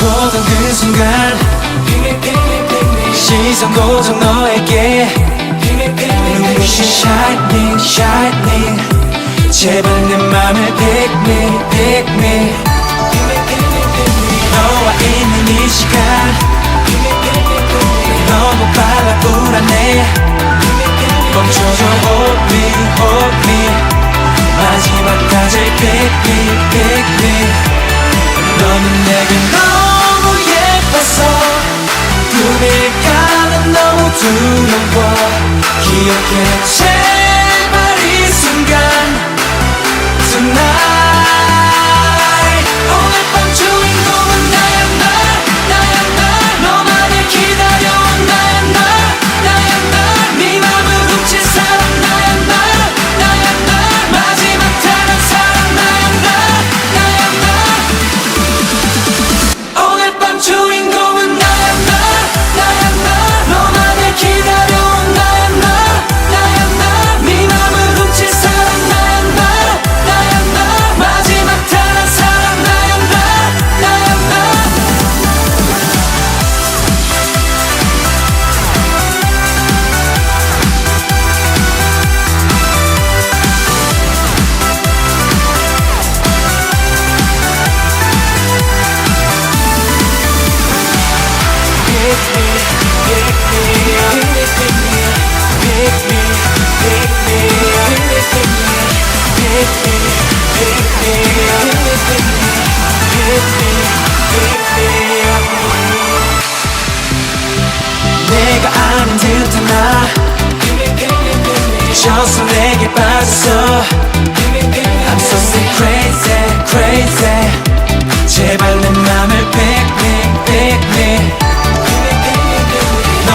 보던 그 순간 시선 고정 너에게 눈부신 shining shining 제발 내 맘을 pick me pick me 너와 있는 이 시간 너무 빨라 불안해 멈춰줘 hold me hold me 마지막까지 pick me pick me 너는 내게 너무 예뻐서 꿈을 가는 너무 두려워 기억해 제발 이 순간 tonight 오늘 밤 주인공은 나야 나 너만을 기다려온 나야 나 네 맘을 훔친 사람 나야 나 마지막 다른 사람 나야 나 오늘 밤 주인공은 나야 나 너만을 기다려온 나야 나 네 맘을 훔친 사람 나야 나 마지막 다른 사람 나야 나 내가 아는 듯한 나 미쳐서 내게 빠졌어 I'm so crazy crazy